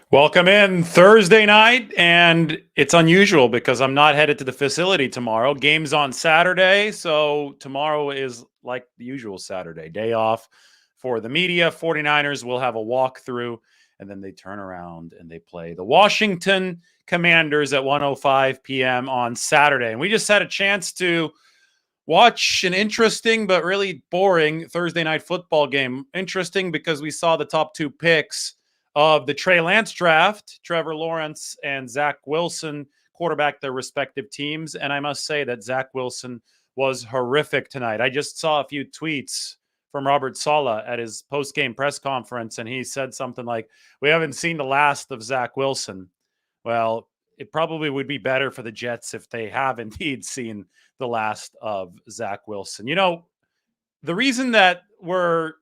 Welcome in Thursday night, and it's unusual because I'm not headed to the facility tomorrow. Game's on Saturday, so tomorrow is like the usual Saturday, day off for the media. 49ers will have a walkthrough, and then they turn around and they play the Washington Commanders at 1:05 p.m. on Saturday. And we just had a chance to watch an interesting but really boring Thursday night football game. Interesting because we saw the top two picks of the Trey Lance draft, Trevor Lawrence and Zach Wilson, quarterback their respective teams. And I must say that Zach Wilson was horrific tonight. I just saw a few tweets from Robert Saleh at his post-game press conference, and he said something like, "We haven't seen the last of Zach Wilson." Well, it probably would be better for the Jets if they have indeed seen the last of Zach Wilson. The reason that we're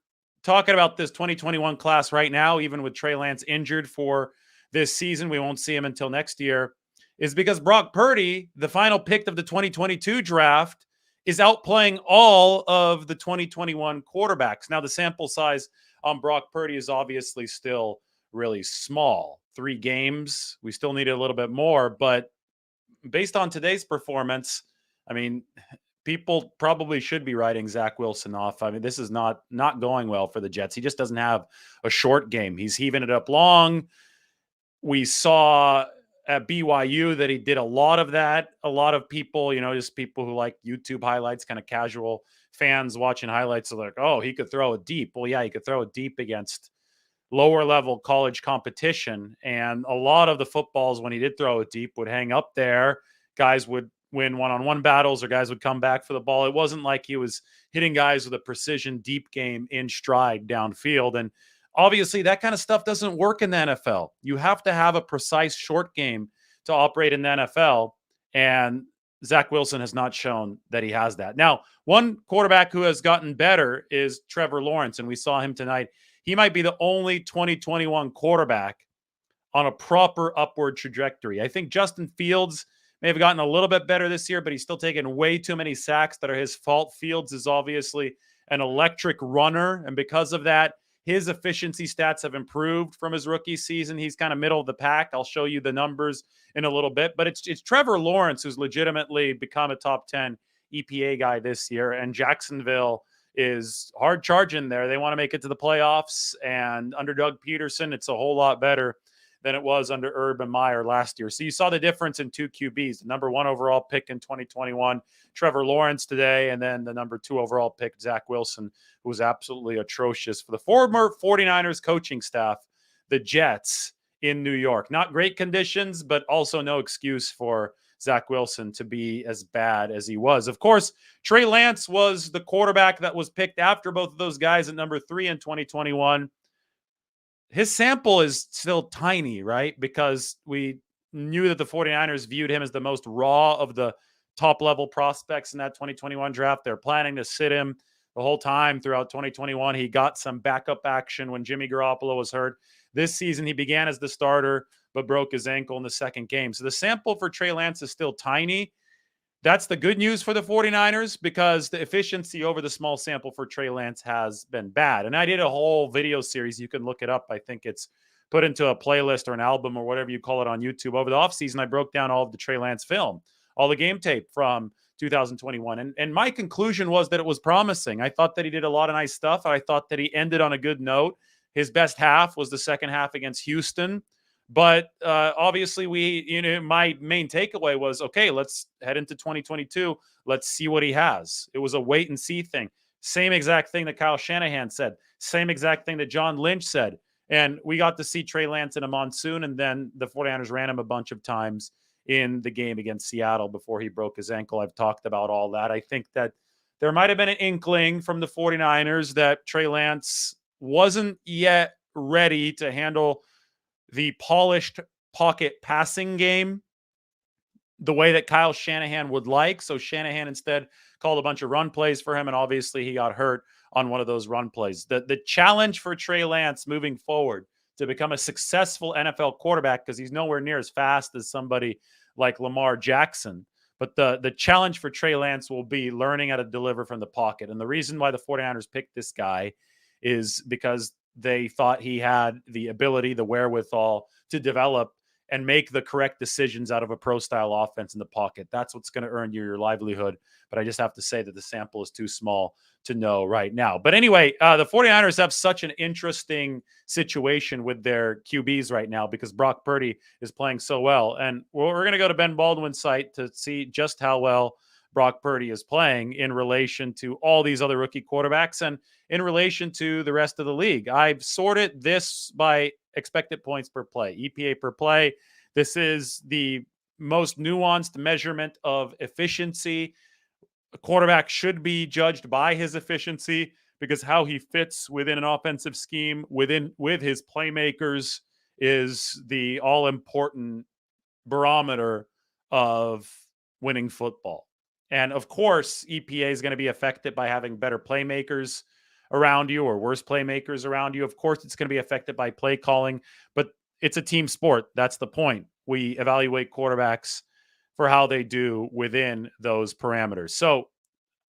talking about this 2021 class right now, even with Trey Lance injured for this season, we won't see him until next year, is because Brock Purdy, the final pick of the 2022 draft, is outplaying all of the 2021 quarterbacks. Now, the sample size on Brock Purdy is obviously still really small. 3 games, we still need a little bit more, but based on today's performance, I mean, people probably should be writing Zach Wilson off. I mean, this is not going well for the Jets. He just doesn't have a short game. He's heaving it up long. We saw at BYU that he did a lot of that. A lot of people, just people who like YouTube highlights, kind of casual fans watching highlights are like, oh, he could throw it deep. Well, yeah, he could throw it deep against lower level college competition. And a lot of the footballs, when he did throw it deep, would hang up there. Guys would win one-on-one battles, or guys would come back for the ball. It wasn't like he was hitting guys with a precision deep game in stride downfield. And obviously that kind of stuff doesn't work in the NFL. You have to have a precise short game to operate in the NFL. And Zach Wilson has not shown that he has that. Now, one quarterback who has gotten better is Trevor Lawrence, and we saw him tonight. He might be the only 2021 quarterback on a proper upward trajectory. I think Justin Fields may have gotten a little bit better this year, but he's still taking way too many sacks that are his fault. Fields is obviously an electric runner, and because of that, his efficiency stats have improved from his rookie season. He's kind of middle of the pack. I'll show you the numbers in a little bit, but it's Trevor Lawrence who's legitimately become a top 10 EPA guy this year, and Jacksonville is hard charging there. They want to make it to the playoffs, and under Doug Peterson, it's a whole lot better than it was under Urban Meyer last year. So you saw the difference in 2 QBs, the number 1 overall pick in 2021, Trevor Lawrence today, and then the number 2 overall pick, Zach Wilson, who was absolutely atrocious for the former 49ers coaching staff, the Jets in New York. Not great conditions, but also no excuse for Zach Wilson to be as bad as he was. Of course, Trey Lance was the quarterback that was picked after both of those guys at number 3 in 2021. His sample is still tiny, right? Because we knew that the 49ers viewed him as the most raw of the top level prospects in that 2021 draft. They're planning to sit him the whole time throughout 2021. He got some backup action when Jimmy Garoppolo was hurt. This season, he began as the starter, but broke his ankle in the second game. So the sample for Trey Lance is still tiny. That's the good news for the 49ers, because the efficiency over the small sample for Trey Lance has been bad. And I did a whole video series. You can look it up. I think it's put into a playlist or an album or whatever you call it on YouTube. Over the offseason, I broke down all of the Trey Lance film, all the game tape from 2021. And my conclusion was that it was promising. I thought that he did a lot of nice stuff. I thought that he ended on a good note. His best half was the second half against Houston. But obviously, my main takeaway was, okay, let's head into 2022. Let's see what he has. It was a wait and see thing. Same exact thing that Kyle Shanahan said. Same exact thing that John Lynch said. And we got to see Trey Lance in a monsoon, and then the 49ers ran him a bunch of times in the game against Seattle before he broke his ankle. I've talked about all that. I think that there might have been an inkling from the 49ers that Trey Lance wasn't yet ready to handle the polished pocket passing game the way that Kyle Shanahan would like. So Shanahan instead called a bunch of run plays for him, and obviously he got hurt on one of those run plays. The challenge for Trey Lance moving forward to become a successful NFL quarterback, because he's nowhere near as fast as somebody like Lamar Jackson, but the challenge for Trey Lance will be learning how to deliver from the pocket. And the reason why the 49ers picked this guy is because they thought he had the ability, the wherewithal to develop and make the correct decisions out of a pro style offense in the pocket. That's what's going to earn you your livelihood. But I just have to say that the sample is too small to know right now. But anyway, the 49ers have such an interesting situation with their QBs right now because Brock Purdy is playing so well. And we're going to go to Ben Baldwin's site to see just how well Brock Purdy is playing in relation to all these other rookie quarterbacks and in relation to the rest of the league. I've sorted this by expected points per play, EPA per play. This is the most nuanced measurement of efficiency. A quarterback should be judged by his efficiency because how he fits within an offensive scheme with his playmakers is the all-important barometer of winning football. And of course, EPA is going to be affected by having better playmakers around you or worse playmakers around you. Of course, it's going to be affected by play calling, but it's a team sport. That's the point. We evaluate quarterbacks for how they do within those parameters. So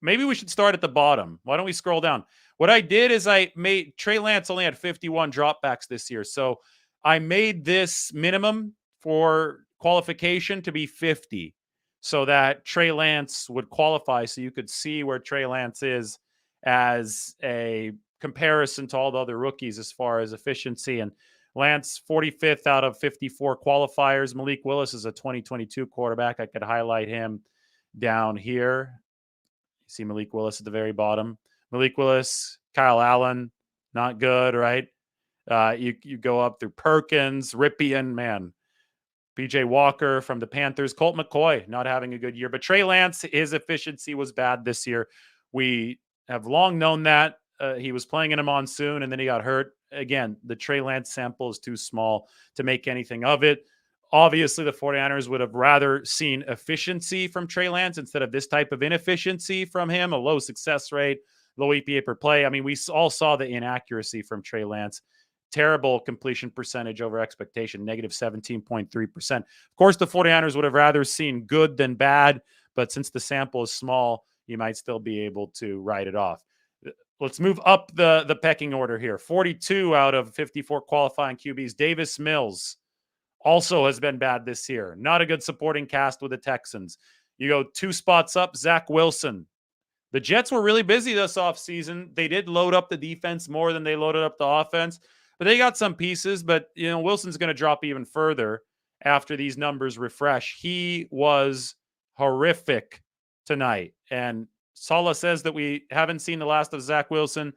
maybe we should start at the bottom. Why don't we scroll down? What I did is I made Trey Lance only had 51 dropbacks this year. So I made this minimum for qualification to be 50 so that Trey Lance would qualify so you could see where Trey Lance is as a comparison to all the other rookies as far as efficiency. And Lance, 45th out of 54 qualifiers. Malik Willis is a 2022 quarterback. I could highlight him down here. You see Malik Willis at the very bottom. Malik Willis, Kyle Allen, not good, right? You go up through Perkins, Ripien, man. PJ Walker from the Panthers, Colt McCoy not having a good year. But Trey Lance, his efficiency was bad this year. We have long known that. He was playing in a monsoon and then he got hurt. Again, the Trey Lance sample is too small to make anything of it. Obviously, the 49ers would have rather seen efficiency from Trey Lance instead of this type of inefficiency from him, a low success rate, low EPA per play. I mean, we all saw the inaccuracy from Trey Lance. Terrible completion percentage over expectation, negative 17.3%. Of course, the 49ers would have rather seen good than bad, but since the sample is small, you might still be able to write it off. Let's move up the pecking order here. 42 out of 54 qualifying QBs. Davis Mills also has been bad this year. Not a good supporting cast with the Texans. You go 2 spots up, Zach Wilson. The Jets were really busy this offseason. They did load up the defense more than they loaded up the offense, but they got some pieces. But, Wilson's going to drop even further after these numbers refresh. He was horrific tonight. And Saleh says that we haven't seen the last of Zach Wilson.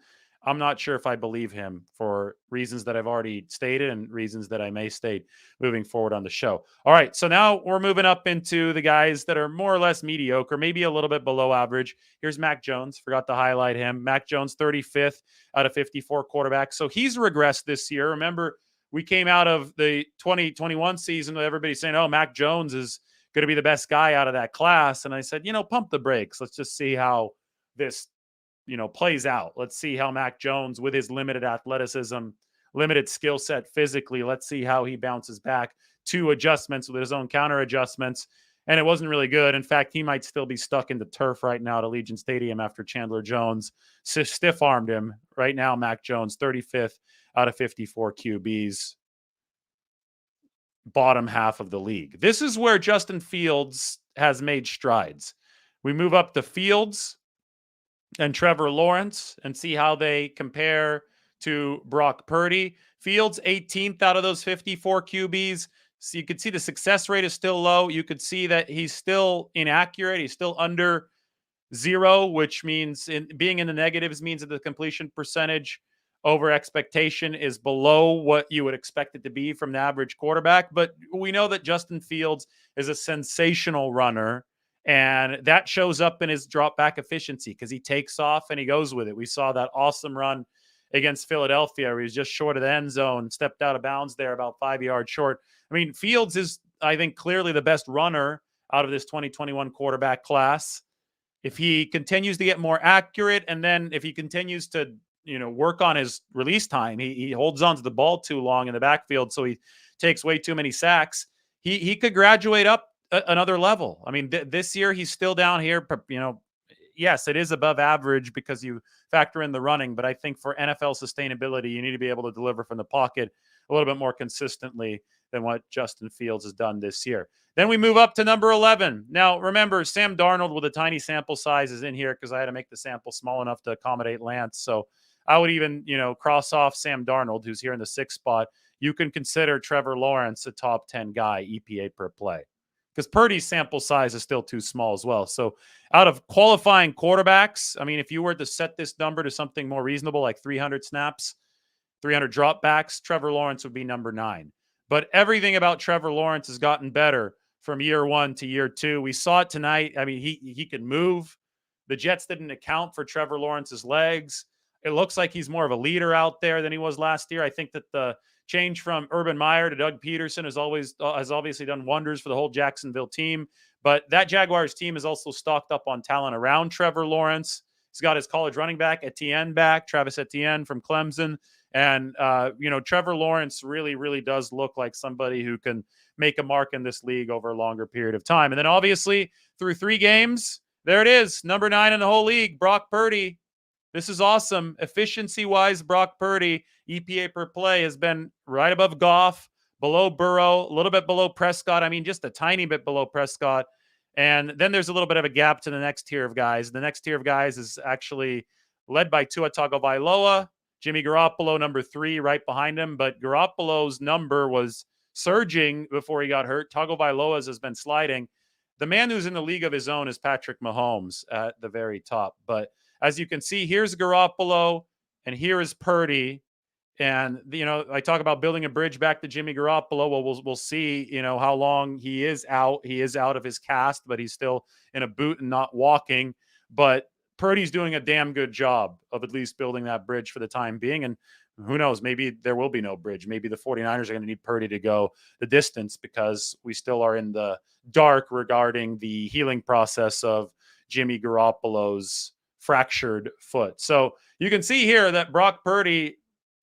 I'm not sure if I believe him for reasons that I've already stated and reasons that I may state moving forward on the show. All right, so now we're moving up into the guys that are more or less mediocre, maybe a little bit below average. Here's Mac Jones. Forgot to highlight him. Mac Jones, 35th out of 54 quarterbacks. So he's regressed this year. Remember, we came out of the 2021 season with everybody saying, oh, Mac Jones is going to be the best guy out of that class. And I said, pump the brakes. Let's just see how this plays out. Let's see how Mac Jones, with his limited athleticism, limited skill set physically, let's see how he bounces back. 2 adjustments with his own counter adjustments, and it wasn't really good. In fact, he might still be stuck in the turf right now at Allegiant Stadium after Chandler Jones stiff-armed him. Right now, Mac Jones, 35th out of 54 QBs, bottom half of the league. This is where Justin Fields has made strides. We move up to Fields and Trevor Lawrence and see how they compare to Brock Purdy. Fields, 18th out of those 54 QBs. So you could see the success rate is still low. You could see that he's still inaccurate. He's still under 0, which means being in the negatives means that the completion percentage over expectation is below what you would expect it to be from the average quarterback. But we know that Justin Fields is a sensational runner. And that shows up in his drop back efficiency because he takes off and he goes with it. We saw that awesome run against Philadelphia where he was just short of the end zone, stepped out of bounds there about 5 yards short. I mean, Fields is, I think, clearly the best runner out of this 2021 quarterback class. If he continues to get more accurate and then if he continues to, work on his release time, he holds on to the ball too long in the backfield, so he takes way too many sacks. He could graduate up another level. I mean, this year he's still down here, yes, it is above average because you factor in the running, but I think for NFL sustainability, you need to be able to deliver from the pocket a little bit more consistently than what Justin Fields has done this year. Then we move up to number 11. Now, remember, Sam Darnold with a tiny sample size is in here because I had to make the sample small enough to accommodate Lance. So I would even, cross off Sam Darnold, who's here in the 6th spot. You can consider Trevor Lawrence a top 10 guy, EPA per play, because Purdy's sample size is still too small as well. So out of qualifying quarterbacks, I mean, if you were to set this number to something more reasonable, like 300 snaps, 300 dropbacks, Trevor Lawrence would be number 9. But everything about Trevor Lawrence has gotten better from year 1 to year 2. We saw it tonight. I mean, he could move. The Jets didn't account for Trevor Lawrence's legs. It looks like he's more of a leader out there than he was last year. I think that the change from Urban Meyer to Doug Peterson has obviously done wonders for the whole Jacksonville team. But that Jaguars team is also stocked up on talent around Trevor Lawrence. He's got his college running back Etienne back, Travis Etienne from Clemson. And, Trevor Lawrence really, really does look like somebody who can make a mark in this league over a longer period of time. And then obviously through 3 games, there it is. Number 9 in the whole league, Brock Purdy. This is awesome. Efficiency-wise, Brock Purdy, EPA per play has been right above Goff, below Burrow, a little bit below Prescott. I mean, just a tiny bit below Prescott. And then there's a little bit of a gap to the next tier of guys. The next tier of guys is actually led by Tua Tagovailoa, Jimmy Garoppolo, number 3, right behind him. But Garoppolo's number was surging before he got hurt. Tagovailoa's has been sliding. The man who's in the league of his own is Patrick Mahomes at the very top. But as you can see, here's Garoppolo and here is Purdy. And, I talk about building a bridge back to Jimmy Garoppolo. Well, we'll see, how long he is out. He is out of his cast, but he's still in a boot and not walking. But Purdy's doing a damn good job of at least building that bridge for the time being. And who knows, maybe there will be no bridge. Maybe the 49ers are going to need Purdy to go the distance because we still are in the dark regarding the healing process of Jimmy Garoppolo's fractured foot. So you can see here that Brock Purdy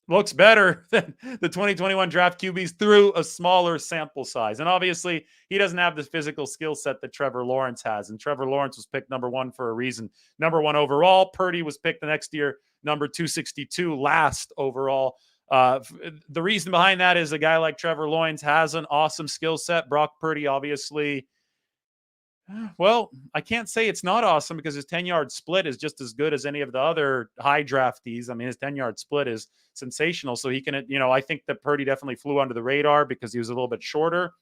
looks better than the 2021 draft QBs through a smaller sample size. And obviously, he doesn't have the physical skill set that Trevor Lawrence has. And Trevor Lawrence was picked number 1 for a reason. Number 1 overall. Purdy was picked the next year, number 262, last overall. The reason behind that is a guy like Trevor Lawrence has an awesome skill set. Brock Purdy, obviously, well, I can't say it's not awesome because his 10-yard split is just as good as any of the other high draftees. I mean, his 10-yard split is sensational. So he can, I think that Purdy definitely flew under the radar because he was a little bit shorter.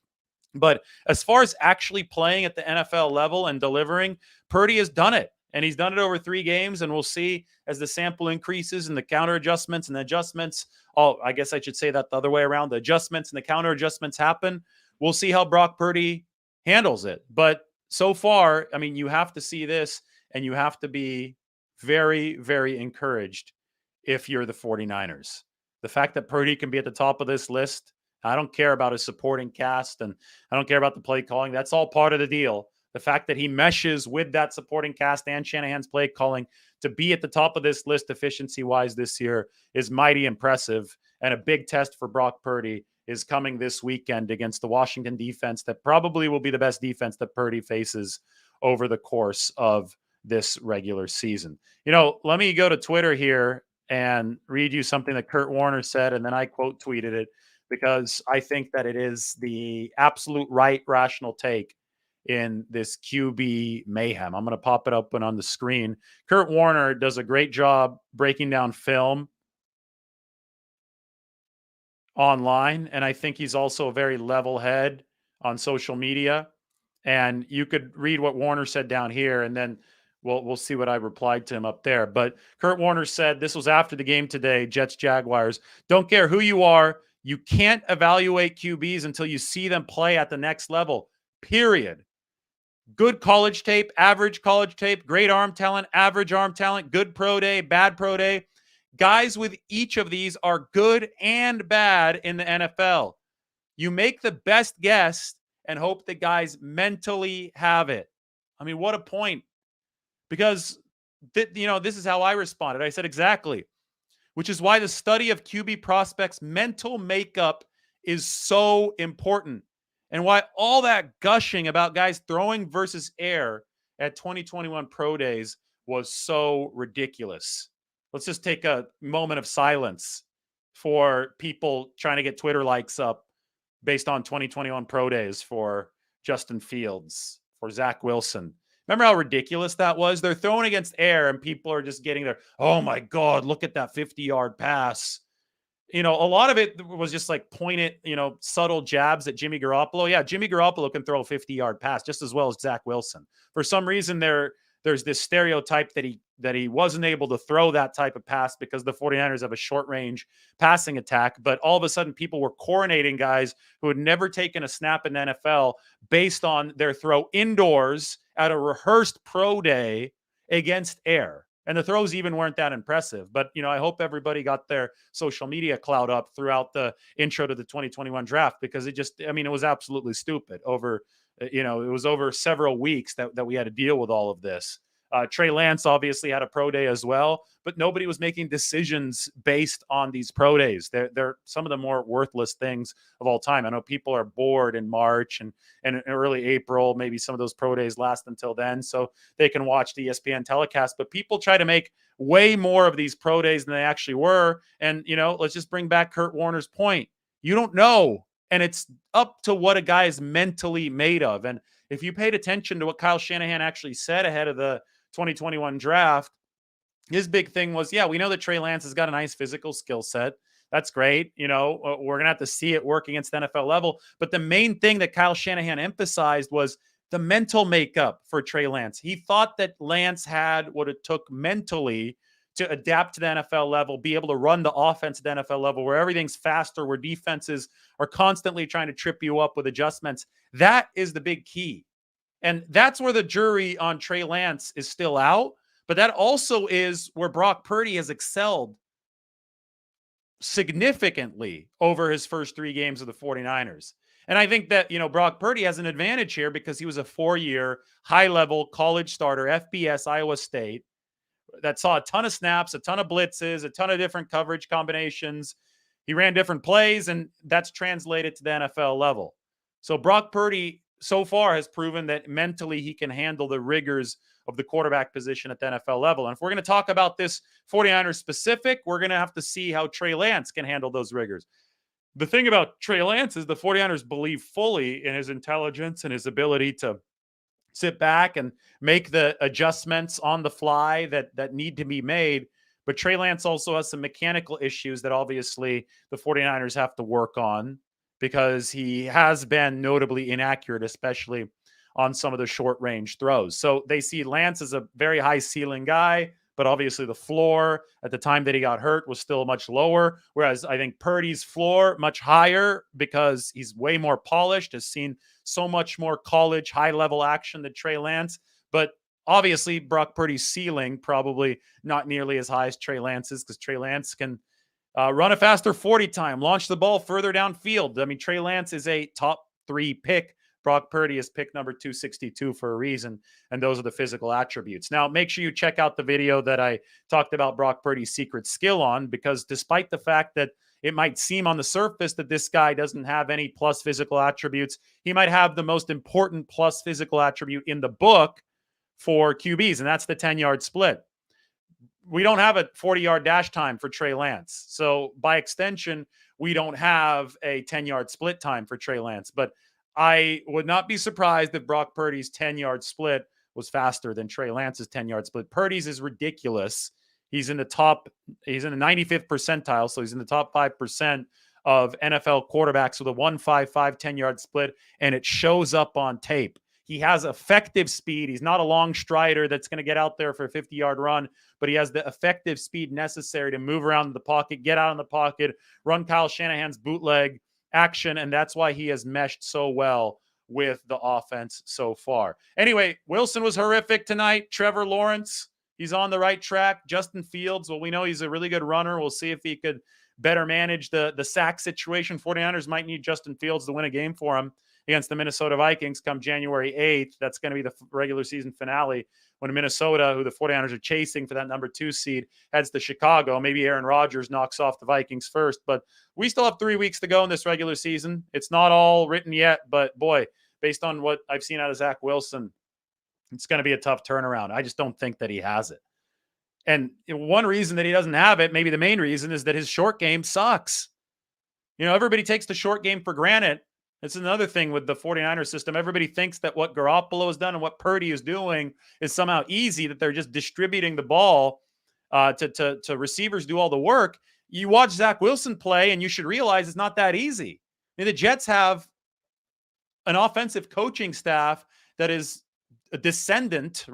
But as far as actually playing at the NFL level and delivering, Purdy has done it. And he's done it over 3 games. And we'll see as the sample increases and the counter adjustments and the adjustments. Oh, I guess I should say that the other way around. The adjustments and the counter adjustments happen. We'll see how Brock Purdy handles it. But so far, I mean, you have to see this and you have to be very, very encouraged if you're the 49ers. The fact that Purdy can be at the top of this list, I don't care about his supporting cast and I don't care about the play calling. That's all part of the deal. The fact that he meshes with that supporting cast and Shanahan's play calling to be at the top of this list efficiency-wise this year is mighty impressive. And a big test for Brock Purdy is coming this weekend against the Washington defense that probably will be the best defense that Purdy faces over the course of this regular season. Let me go to Twitter here and read you something that Kurt Warner said, and then I quote tweeted it because I think that it is the absolute right rational take in this QB mayhem. I'm going to pop it up on the screen. Kurt Warner does a great job breaking down film online, and I think he's also a very level head on social media. And you could read what Warner said down here, and then we'll see what I replied to him up there. But Kurt Warner said, this was after the game today, Jets Jaguars. Don't care who you are, you can't evaluate QBs until you see them play at the next level, period. Good college tape, average college tape, great arm talent, average arm talent, good pro day, bad pro day. Guys with each of these are good and bad in the NFL. You make the best guess and hope that guys mentally have it. I mean, what a point. Because, this is how I responded. I said, exactly. Which is why the study of QB prospects' mental makeup is so important. And why all that gushing about guys throwing versus air at 2021 pro days was so ridiculous. Let's just take a moment of silence for people trying to get Twitter likes up based on 2021 pro days for Justin Fields, for Zach Wilson. Remember how ridiculous that was? They're throwing against air and people are just getting their, oh my God, look at that 50-yard pass. A lot of it was just like pointed, subtle jabs at Jimmy Garoppolo. Yeah, Jimmy Garoppolo can throw a 50-yard pass just as well as Zach Wilson. For some reason, there's this stereotype that he wasn't able to throw that type of pass because the 49ers have a short-range passing attack. But all of a sudden, people were coronating guys who had never taken a snap in the NFL based on their throw indoors at a rehearsed pro day against air. And the throws even weren't that impressive. But, I hope everybody got their social media clout up throughout the intro to the 2021 draft, because it was absolutely stupid it was over several weeks that we had to deal with all of this. Trey Lance obviously had a pro day as well, but nobody was making decisions based on these pro days. They're some of the more worthless things of all time. I know people are bored in March and in early April. Maybe some of those pro days last until then, so they can watch the ESPN telecast. But people try to make way more of these pro days than they actually were. And, let's just bring back Kurt Warner's point. You don't know. And it's up to what a guy is mentally made of. And if you paid attention to what Kyle Shanahan actually said ahead of the 2021 draft, his big thing was, yeah, we know that Trey Lance has got a nice physical skill set. That's great. We're going to have to see it work against NFL level. But the main thing that Kyle Shanahan emphasized was the mental makeup for Trey Lance. He thought that Lance had what it took mentally to adapt to the NFL level, be able to run the offense at the NFL level where everything's faster, where defenses are constantly trying to trip you up with adjustments. That is the big key. And that's where the jury on Trey Lance is still out. But that also is where Brock Purdy has excelled significantly over his first 3 games of the 49ers. And I think that, Brock Purdy has an advantage here because he was a 4-year high-level college starter, FBS, Iowa State, that saw a ton of snaps, a ton of blitzes, a ton of different coverage combinations. He ran different plays, and that's translated to the NFL level. So Brock Purdy so far has proven that mentally he can handle the rigors of the quarterback position at the NFL level. And if we're going to talk about this 49ers specific, we're going to have to see how Trey Lance can handle those rigors. The thing about Trey Lance is the 49ers believe fully in his intelligence and his ability to sit back and make the adjustments on the fly that need to be made. But Trey Lance also has some mechanical issues that obviously the 49ers have to work on, because he has been notably inaccurate, especially on some of the short range throws. So they see Lance as a very high ceiling guy, but obviously the floor at the time that he got hurt was still much lower. Whereas I think Purdy's floor much higher because he's way more polished, has seen so much more college high level action than Trey Lance. But obviously Brock Purdy's ceiling probably not nearly as high as Trey Lance's, because Trey Lance can run a faster 40 time, launch the ball further downfield. I mean, Trey Lance is a top 3 pick. Brock Purdy is pick number 262 for a reason, and those are the physical attributes. Now, make sure you check out the video that I talked about Brock Purdy's secret skill on, because despite the fact that it might seem on the surface that this guy doesn't have any plus physical attributes, he might have the most important plus physical attribute in the book for QBs, and that's the 10-yard split. We don't have a 40-yard dash time for Trey Lance. So by extension, we don't have a 10-yard split time for Trey Lance. But I would not be surprised if Brock Purdy's 10-yard split was faster than Trey Lance's 10-yard split. Purdy's is ridiculous. He's in the 95th percentile, so he's in the top 5% of NFL quarterbacks with a 1.55 10-yard split, and it shows up on tape. He has effective speed. He's not a long strider that's going to get out there for a 50-yard run, but he has the effective speed necessary to move around the pocket, get out in the pocket, run Kyle Shanahan's bootleg action, and that's why he has meshed so well with the offense so far. Anyway, Wilson was horrific tonight. Trevor Lawrence, he's on the right track. Justin Fields, well, we know he's a really good runner. We'll see if he could better manage the sack situation. 49ers might need Justin Fields to win a game for him against the Minnesota Vikings come January 8th. That's going to be the regular season finale when Minnesota, who the 49ers are chasing for that number 2 seed, heads to Chicago. Maybe Aaron Rodgers knocks off the Vikings first, but we still have 3 weeks to go in this regular season. It's not all written yet, but boy, based on what I've seen out of Zach Wilson, It's going to be a tough turnaround. I just don't think that he has it. And one reason that he doesn't have it, maybe the main reason, is that his short game sucks. Everybody takes the short game for granted. It's another thing with the 49ers system. Everybody thinks that what Garoppolo has done and what Purdy is doing is somehow easy, that they're just distributing the ball to receivers do all the work. You watch Zach Wilson play, and you should realize it's not that easy. The Jets have an offensive coaching staff that is a descendants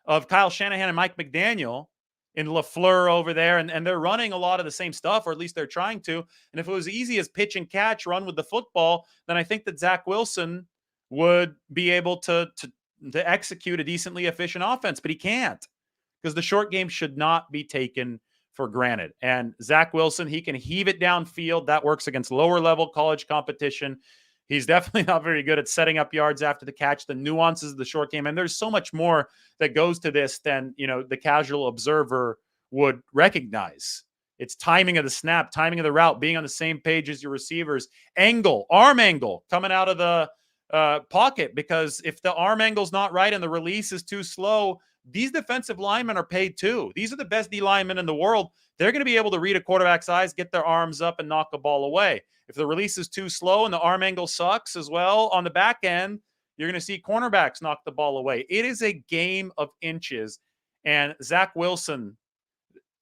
of Kyle Shanahan and Mike McDaniel in LaFleur over there, and they're running a lot of the same stuff, or at least they're trying to. And if it was easy as pitch and catch, run with the football, then I think that Zach Wilson would be able to execute a decently efficient offense, but he can't, because the short game should not be taken for granted. And Zach Wilson, he can heave it downfield. That works against lower level college competition. He's definitely not very good at setting up yards after the catch, the nuances of the short game. And there's so much more that goes to this than, the casual observer would recognize. It's timing of the snap, timing of the route, being on the same page as your receivers, arm angle coming out of the pocket. Because if the arm angle's not right and the release is too slow, these defensive linemen are paid too. These are the best D linemen in the world. They're going to be able to read a quarterback's eyes, get their arms up, and knock a ball away. If the release is too slow and the arm angle sucks as well on the back end, you're going to see cornerbacks knock the ball away. It is a game of inches, and Zach Wilson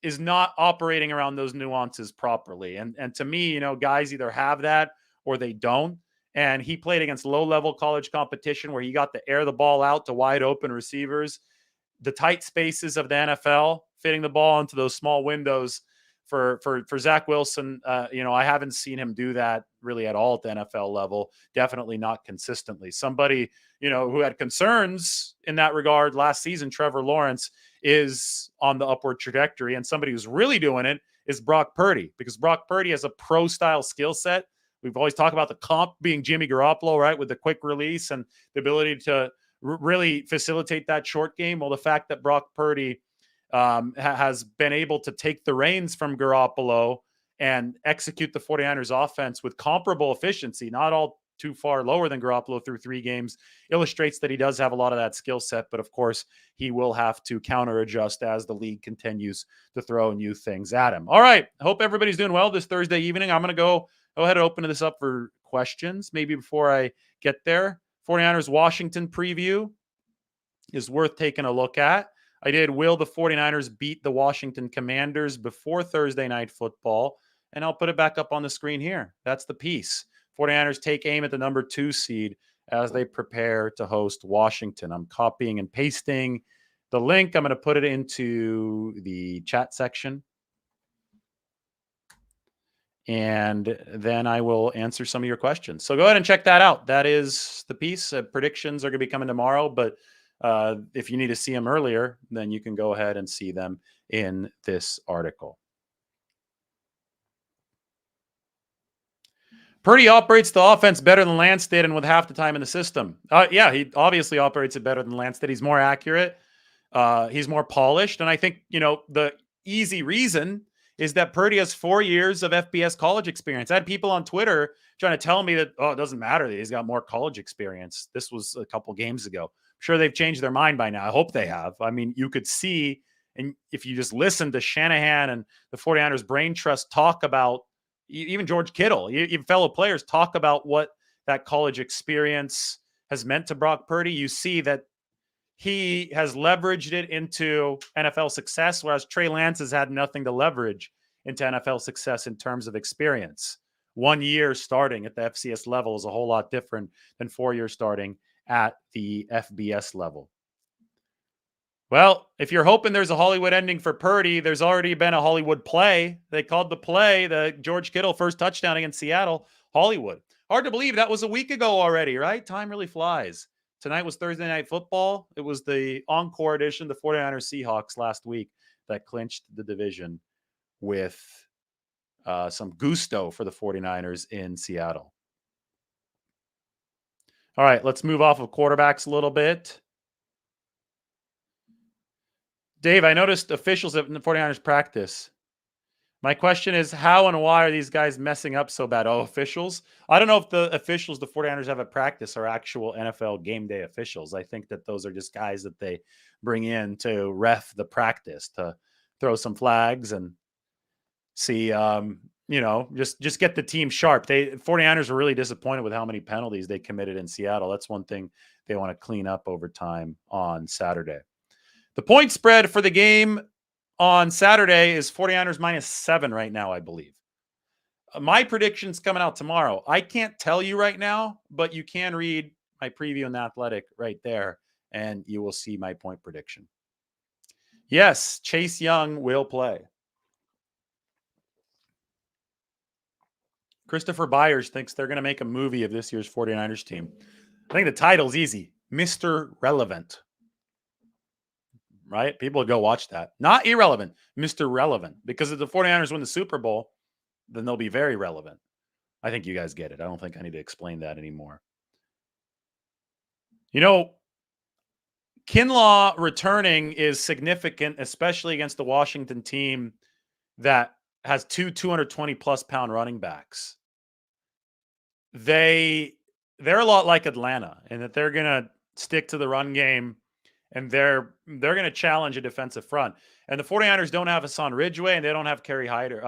is not operating around those nuances properly. And to me, guys either have that or they don't. And he played against low-level college competition where he got to air the ball out to wide open receivers. The tight spaces of the NFL, fitting the ball into those small windows for Zach Wilson, I haven't seen him do that really at all at the NFL level. Definitely not consistently. Somebody, who had concerns in that regard last season, Trevor Lawrence, is on the upward trajectory. And somebody who's really doing it is Brock Purdy, because Brock Purdy has a pro-style skill set. We've always talked about the comp being Jimmy Garoppolo, right, with the quick release and the ability to really facilitate that short game. Well, the fact that Brock Purdy has been able to take the reins from Garoppolo and execute the 49ers offense with comparable efficiency, not all too far lower than Garoppolo through 3 games, illustrates that he does have a lot of that skill set. But of course, he will have to counter adjust as the league continues to throw new things at him. All right. I hope everybody's doing well this Thursday evening. I'm going to go ahead and open this up for questions. Maybe before I get there, 49ers Washington preview is worth taking a look at. I did will the 49ers beat the Washington Commanders before Thursday Night Football, and I'll put it back up on the screen here. That's the piece. 49ers take aim at the number 2 seed as they prepare to host Washington. I'm copying and pasting the link. I'm going to put it into the chat section, and then I will answer some of your questions. So go ahead and check that out. That is the piece. Predictions are going to be coming tomorrow, but if you need to see them earlier, then you can go ahead and see them in this article. Purdy operates the offense better than Lance did, and with half the time in the system. Yeah, he obviously operates it better than Lance did. He's more accurate. He's more polished. And I think, the easy reason is that Purdy has 4 years of FBS college experience. I had people on Twitter trying to tell me that, it doesn't matter that he's got more college experience. This was a couple games ago. I'm sure they've changed their mind by now. I hope they have. I mean, you could see, and if you just listen to Shanahan and the 49ers brain trust talk about, even George Kittle, even fellow players talk about what that college experience has meant to Brock Purdy, you see that he has leveraged it into NFL success, whereas Trey Lance has had nothing to leverage into NFL success in terms of experience. 1 year starting at the FCS level is a whole lot different than 4 years starting at the FBS level. Well, if you're hoping there's a Hollywood ending for Purdy, there's already been a Hollywood play. They called the play, the George Kittle first touchdown against Seattle, Hollywood. Hard to believe that was a week ago already, right? Time really flies. Tonight was Thursday Night Football. It was the encore edition, the 49ers Seahawks last week, that clinched the division with some gusto for the 49ers in Seattle. All right, let's move off of quarterbacks a little bit. Dave, I noticed officials at the 49ers practice My question is, how and why are these guys messing up so bad? Oh, officials? I don't know if the officials the 49ers have at practice are actual NFL game day officials. I think that those are just guys that they bring in to ref the practice, to throw some flags and see, just get the team sharp. 49ers were really disappointed with how many penalties they committed in Seattle. That's one thing they want to clean up over time on Saturday. The point spread for the game on Saturday is 49ers -7 right now, I believe. My prediction's coming out tomorrow. I can't tell you right now, but you can read my preview in The Athletic right there, and you will see my point prediction. Yes, Chase Young will play. Christopher Byers thinks they're going to make a movie of this year's 49ers team. I think the title's easy. Mr. Relevant. Right? People would go watch that. Not irrelevant, Mr. Relevant. Because if the 49ers win the Super Bowl, then they'll be very relevant. I think you guys get it. I don't think I need to explain that anymore. Kinlaw returning is significant, especially against the Washington team that has two 220-plus pound running backs. They're a lot like Atlanta in that they're going to stick to the run game, and they're going to challenge a defensive front. And the 49ers don't have Hassan Ridgeway, and they don't have Kerry Hyder.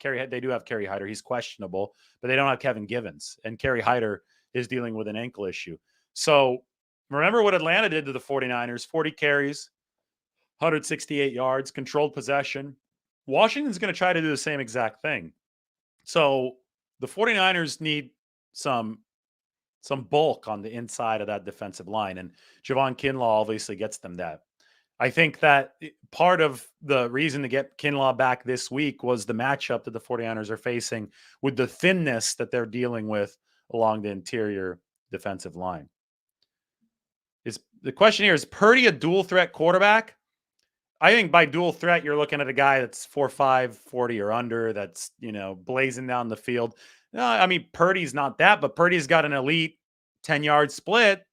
They do have Kerry Hyder. He's questionable, but they don't have Kevin Givens. And Kerry Hyder is dealing with an ankle issue. So remember what Atlanta did to the 49ers: 40 carries, 168 yards, controlled possession. Washington's going to try to do the same exact thing. So the 49ers need some bulk on the inside of that defensive line. And Javon Kinlaw obviously gets them that. I think that part of the reason to get Kinlaw back this week was the matchup that the 49ers are facing with the thinness that they're dealing with along the interior defensive line. The question here is Purdy a dual threat quarterback? I think by dual threat, you're looking at a guy that's 4.5, 40 or under, that's, blazing down the field. No, I mean, Purdy's not that, but Purdy's got an elite 10-yard split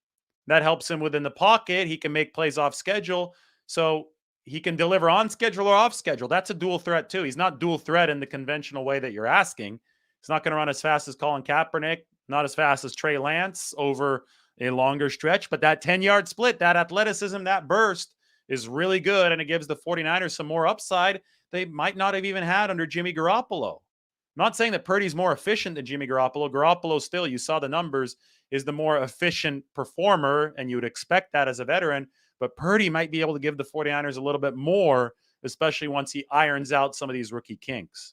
that helps him within the pocket. He can make plays off schedule. So he can deliver on schedule or off schedule. That's a dual threat too. He's not dual threat in the conventional way that you're asking. He's not going to run as fast as Colin Kaepernick, not as fast as Trey Lance over a longer stretch, but that 10-yard split, that athleticism, that burst is really good, and it gives the 49ers some more upside they might not have even had under Jimmy Garoppolo. I'm not saying that Purdy's more efficient than Jimmy Garoppolo. Garoppolo still, you saw the numbers, is the more efficient performer, and you would expect that as a veteran. But Purdy might be able to give the 49ers a little bit more, especially once he irons out some of these rookie kinks.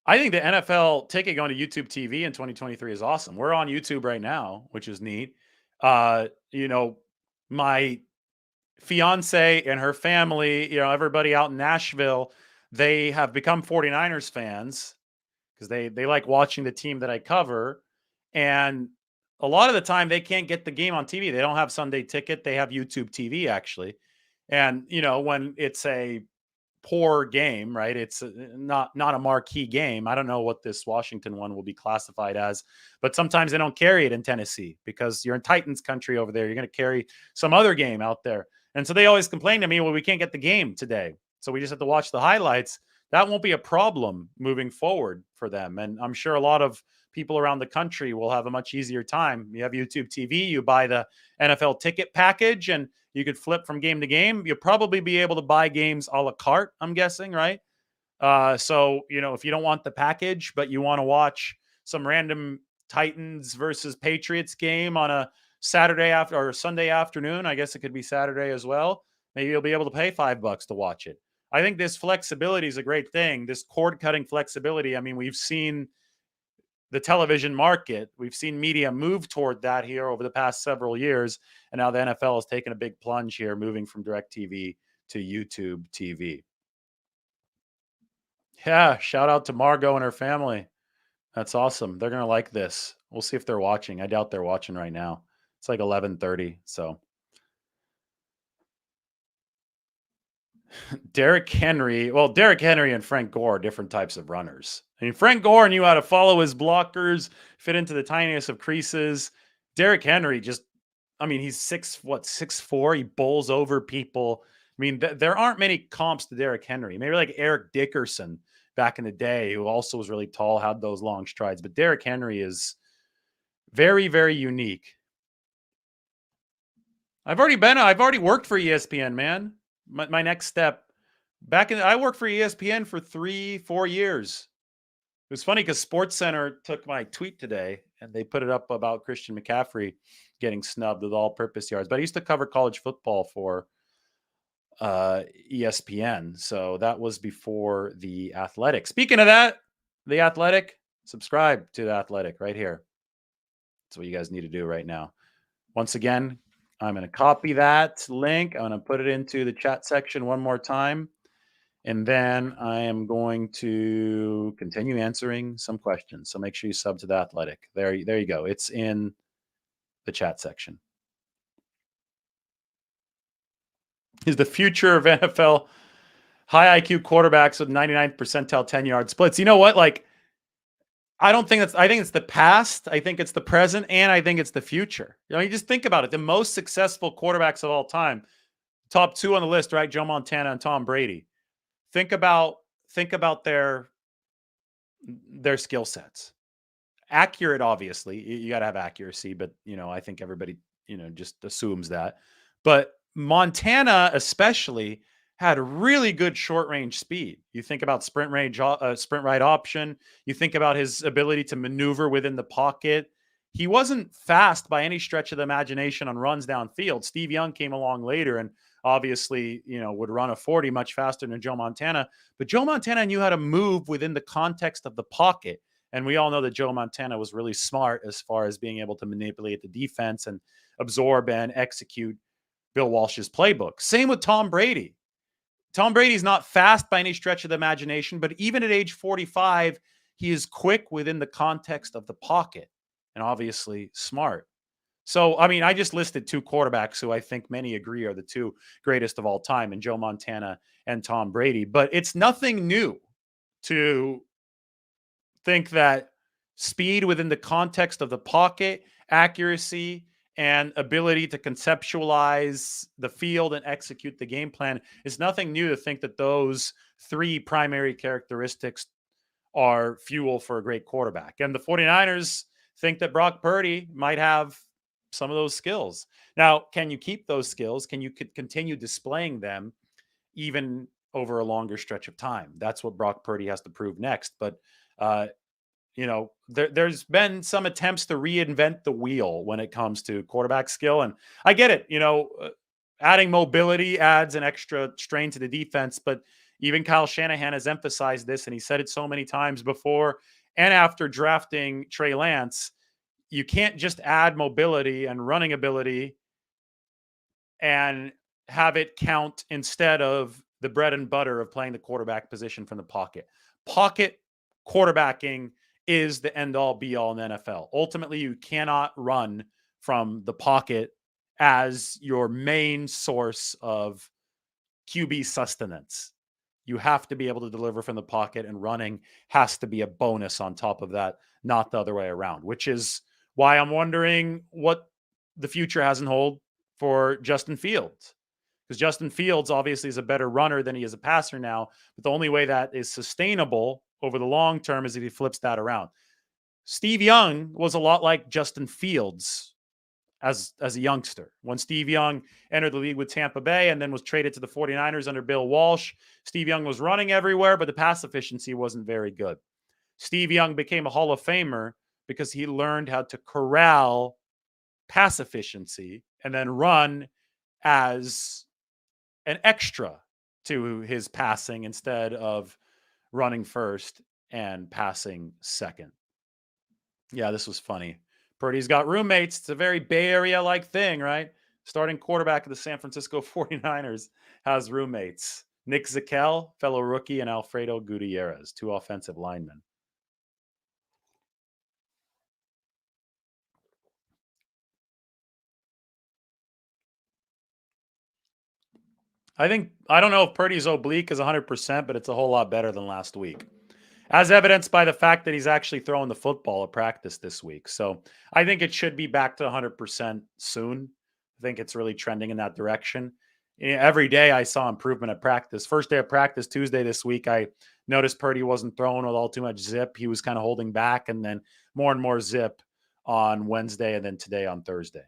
I think the NFL ticket going to YouTube TV in 2023 is awesome. We're on YouTube right now, which is neat. My fiance and her family, everybody out in Nashville, they have become 49ers fans because they like watching the team that I cover. And a lot of the time they can't get the game on TV. They don't have Sunday ticket. They have YouTube TV actually. And, when it's a poor game, right? It's not a marquee game. I don't know what this Washington one will be classified as, but sometimes they don't carry it in Tennessee because you're in Titans country over there. You're going to carry some other game out there. And so they always complain to me, well, we can't get the game today, so we just have to watch the highlights. That won't be a problem moving forward for them. And I'm sure a lot of people around the country will have a much easier time. You have YouTube TV, you buy the NFL ticket package, and you could flip from game to game. You'll probably be able to buy games a la carte, I'm guessing, right? So, if you don't want the package, but you want to watch some random Titans versus Patriots game on a Saturday after or Sunday afternoon, I guess it could be Saturday as well. Maybe you'll be able to pay $5 to watch it. I think this flexibility is a great thing. This cord cutting flexibility. I mean, we've seen the television market, we've seen media move toward that here over the past several years. And now the NFL has taken a big plunge here, moving from DirecTV to YouTube TV. Yeah, shout out to Margot and her family. That's awesome. They're going to like this. We'll see if they're watching. I doubt they're watching right now. It's like 11:30, so. Derrick Henry and Frank Gore are different types of runners. I mean, Frank Gore knew how to follow his blockers, fit into the tiniest of creases. Derrick Henry he's 6'4". He bowls over people. mean, there aren't many comps to Derrick Henry. Maybe like Eric Dickerson back in the day, who also was really tall, had those long strides. But Derrick Henry is very, very unique. I've already worked for ESPN, man. My next step I worked for ESPN for 3-4 years. It was funny because SportsCenter took my tweet today and they put it up about Christian McCaffrey getting snubbed with all-purpose yards. But I used to cover college football for ESPN, so that was before The Athletic. Speaking of that, The Athletic, subscribe to The Athletic right here. That's what you guys need to do right now. Once again, I'm going to copy that link. I'm going to put it into the chat section one more time. And then I am going to continue answering some questions. So make sure you sub to The Athletic. There you go. It's in the chat section. Is the future of NFL high IQ quarterbacks with 99th percentile 10-yard splits? You know what? Like, I think it's the past. I think it's the present. And I think it's the future. You just think about it. The most successful quarterbacks of all time, top two on the list, right? Joe Montana and Tom Brady. Think about their skill sets. Accurate, obviously. You got to have accuracy, but I think everybody, just assumes that. But Montana especially had really good short range speed. You think about sprint right option. You think about his ability to maneuver within the pocket. He wasn't fast by any stretch of the imagination on runs downfield. Steve Young came along later and obviously, would run a 40 much faster than Joe Montana. But Joe Montana knew how to move within the context of the pocket. And we all know that Joe Montana was really smart as far as being able to manipulate the defense and absorb and execute Bill Walsh's playbook. Same with Tom Brady. Tom Brady's not fast by any stretch of the imagination, but even at age 45, he is quick within the context of the pocket and obviously smart. So, I mean, I just listed two quarterbacks who I think many agree are the two greatest of all time, and Joe Montana and Tom Brady. But it's nothing new to think that speed within the context of the pocket, accuracy, and ability to conceptualize the field and execute the game plan is nothing new to think that those three primary characteristics are fuel for a great quarterback. And the 49ers think that Brock Purdy might have some of those skills. Now, can you keep those skills? Can you continue displaying them even over a longer stretch of time? That's what Brock Purdy has to prove next. But, there's been some attempts to reinvent the wheel when it comes to quarterback skill. And I get it, adding mobility adds an extra strain to the defense. But even Kyle Shanahan has emphasized this, and he said it so many times before and after drafting Trey Lance. You can't just add mobility and running ability and have it count instead of the bread and butter of playing the quarterback position from the pocket. Pocket quarterbacking is the end-all be-all in the NFL. Ultimately, you cannot run from the pocket as your main source of QB sustenance. You have to be able to deliver from the pocket, and running has to be a bonus on top of that, not the other way around, which is why I'm wondering what the future has in hold for Justin Fields. Because Justin Fields obviously is a better runner than he is a passer now, but the only way that is sustainable over the long term is if he flips that around. Steve Young was a lot like Justin Fields as a youngster. When Steve Young entered the league with Tampa Bay and then was traded to the 49ers under Bill Walsh, Steve Young was running everywhere, but the pass efficiency wasn't very good. Steve Young became a Hall of Famer because he learned how to corral pass efficiency and then run as an extra to his passing instead of running first and passing second. Yeah, this was funny. Purdy's got roommates. It's a very Bay Area-like thing, right? Starting quarterback of the San Francisco 49ers has roommates. Nick Zakel, fellow rookie, and Alfredo Gutierrez, two offensive linemen. I don't know if Purdy's oblique is 100%, but it's a whole lot better than last week, as evidenced by the fact that he's actually throwing the football at practice this week. So I think it should be back to 100% soon. I think it's really trending in that direction. every day I saw improvement at practice. First day of practice, Tuesday this week, I noticed Purdy wasn't throwing with all too much zip. He was kind of holding back, and then more and more zip on Wednesday, and then today on Thursday.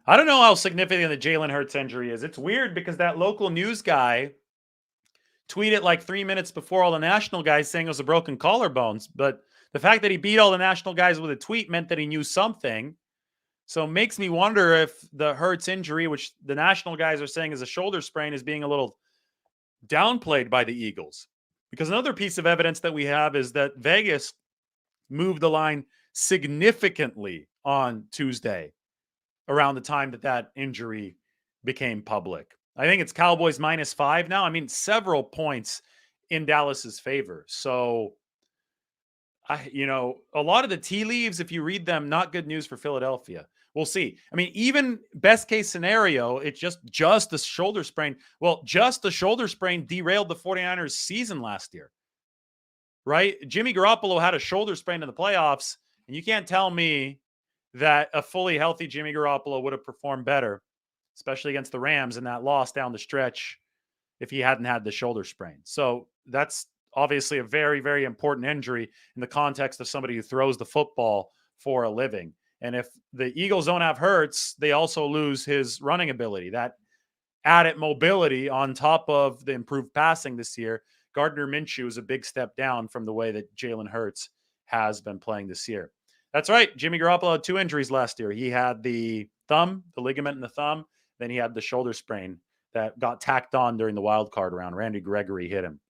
I don't know how significant the Jalen Hurts injury is. It's weird because that local news guy tweeted like 3 minutes before all the national guys saying it was a broken collarbones. But the fact that he beat all the national guys with a tweet meant that he knew something. So it makes me wonder if the Hurts injury, which the national guys are saying is a shoulder sprain, is being a little downplayed by the Eagles. Because another piece of evidence that we have is that Vegas moved the line significantly on Tuesday around the time that injury became public. I think it's Cowboys -5 now. I mean, several points in Dallas's favor. So, a lot of the tea leaves, if you read them, not good news for Philadelphia. We'll see. I mean, even best case scenario, it's just the shoulder sprain. Well, just the shoulder sprain derailed the 49ers season last year, right? Jimmy Garoppolo had a shoulder sprain in the playoffs, and you can't tell me that a fully healthy Jimmy Garoppolo would have performed better, especially against the Rams in that loss down the stretch, if he hadn't had the shoulder sprain. So that's obviously a very, very important injury in the context of somebody who throws the football for a living. And if the Eagles don't have Hurts, they also lose his running ability. That added mobility on top of the improved passing this year. Gardner Minshew is a big step down from the way that Jalen Hurts has been playing this year. That's right. Jimmy Garoppolo had 2 injuries last year. He had the ligament in the thumb. Then he had the shoulder sprain that got tacked on during the wild card round. Randy Gregory hit him.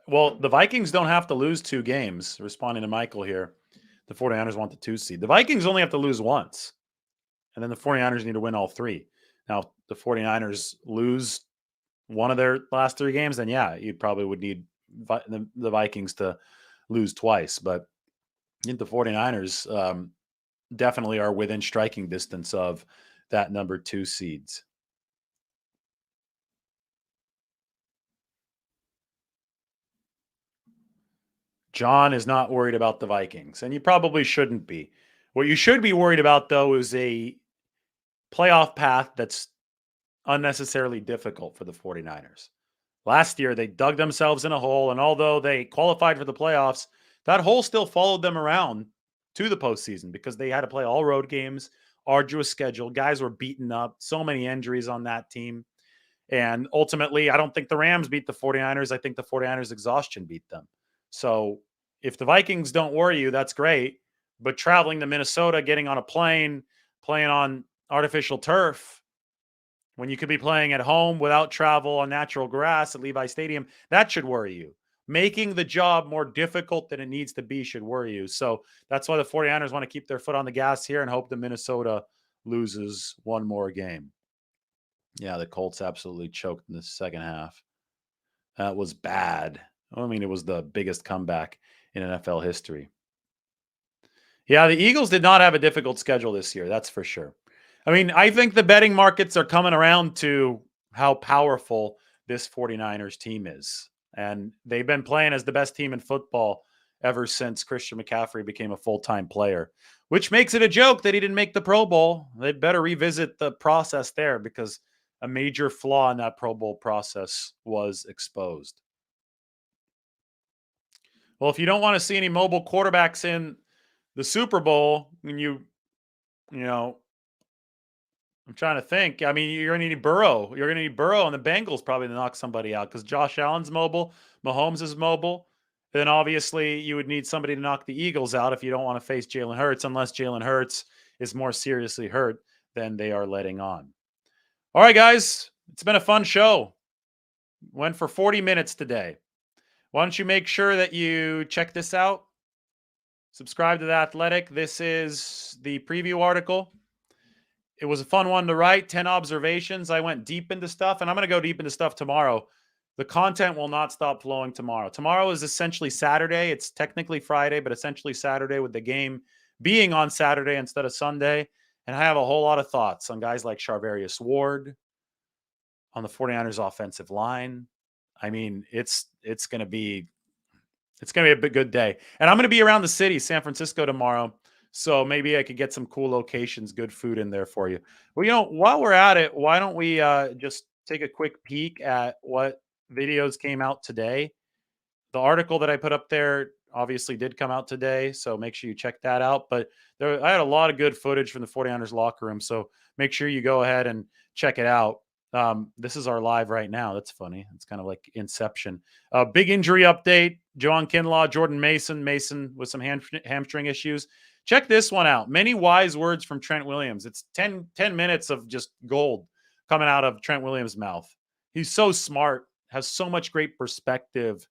Well, the Vikings don't have to lose 2 games, responding to Michael here. The 49ers want the 2 seed. The Vikings only have to lose once, and then the 49ers need to win all 3. Now, the 49ers lose one of their last 3 games, then yeah, you probably would need the Vikings to lose twice. But I think the 49ers definitely are within striking distance of that number 2 seeds. John is not worried about the Vikings, and you probably shouldn't be. What you should be worried about, though, is a playoff path that's unnecessarily difficult for the 49ers. Last year, they dug themselves in a hole, and although they qualified for the playoffs, that hole still followed them around to the postseason because they had to play all road games, arduous schedule. Guys were beaten up, so many injuries on that team. And ultimately, I don't think the Rams beat the 49ers. I think the 49ers' exhaustion beat them. So if the Vikings don't worry you, that's great. But traveling to Minnesota, getting on a plane, playing on artificial turf, when you could be playing at home without travel on natural grass at Levi Stadium, that should worry you. Making the job more difficult than it needs to be should worry you. So that's why the 49ers want to keep their foot on the gas here and hope that Minnesota loses one more game. Yeah, the Colts absolutely choked in the second half. That was bad. I mean, it was the biggest comeback in NFL history. Yeah, the Eagles did not have a difficult schedule this year, that's for sure. I mean, I think the betting markets are coming around to how powerful this 49ers team is. And they've been playing as the best team in football ever since Christian McCaffrey became a full-time player, which makes it a joke that he didn't make the Pro Bowl. They'd better revisit the process there because a major flaw in that Pro Bowl process was exposed. Well, if you don't want to see any mobile quarterbacks in the Super Bowl, when you know, I'm trying to think. I mean, you're going to need Burrow. You're going to need Burrow and the Bengals probably to knock somebody out because Josh Allen's mobile, Mahomes is mobile. Then obviously you would need somebody to knock the Eagles out if you don't want to face Jalen Hurts, unless Jalen Hurts is more seriously hurt than they are letting on. All right, guys, it's been a fun show. Went for 40 minutes today. Why don't you make sure that you check this out? Subscribe to The Athletic. This is the preview article. It was a fun one to write, 10 observations. I went deep into stuff, and I'm going to go deep into stuff tomorrow. The content will not stop flowing tomorrow. Tomorrow is essentially Saturday. It's technically Friday, but essentially Saturday with the game being on Saturday instead of Sunday. And I have a whole lot of thoughts on guys like Charvarius Ward, on the 49ers offensive line. I mean, it's going to be It's going to be a big, good day. And I'm going to be around the city, San Francisco tomorrow. So maybe I could get some cool locations, good food in there for you. Well, while we're at it, why don't we just take a quick peek at what videos came out today? The article that I put up there obviously did come out today, so make sure you check that out. But I had a lot of good footage from the 49ers locker room, so make sure you go ahead and check it out. This is our live right now. That's funny. It's kind of like Inception. Big injury update. Joan Kinlaw, Jordan Mason with some hamstring issues. Check this one out. Many wise words from Trent Williams. It's 10 minutes of just gold coming out of Trent Williams' mouth. He's so smart, has so much great perspective.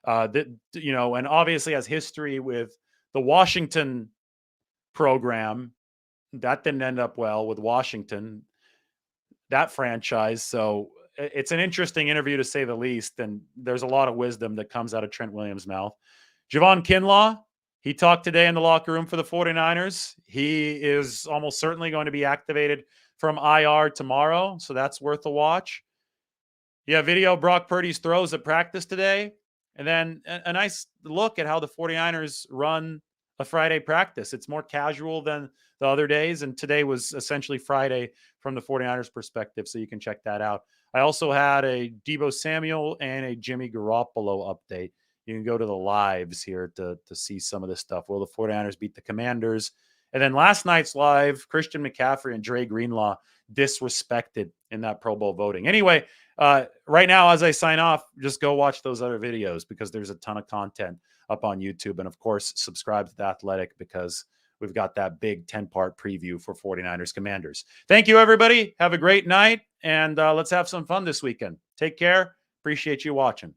And obviously has history with the Washington program. That didn't end up well with Washington, that franchise. So it's an interesting interview to say the least. And there's a lot of wisdom that comes out of Trent Williams' mouth. Javon Kinlaw, he talked today in the locker room for the 49ers. He is almost certainly going to be activated from IR tomorrow. So that's worth a watch. Yeah, video Brock Purdy's throws at practice today. And then a nice look at how the 49ers run a Friday practice. It's more casual than the other days. And today was essentially Friday from the 49ers perspective. So you can check that out. I also had a Deebo Samuel and a Jimmy Garoppolo update. You can go to the lives here to see some of this stuff. Will the 49ers beat the Commanders? And then last night's live, Christian McCaffrey and Dre Greenlaw disrespected in that Pro Bowl voting. Anyway, right now, as I sign off, just go watch those other videos because there's a ton of content up on YouTube. And of course, subscribe to The Athletic because we've got that big 10-part preview for 49ers Commanders. Thank you, everybody. Have a great night. And let's have some fun this weekend. Take care. Appreciate you watching.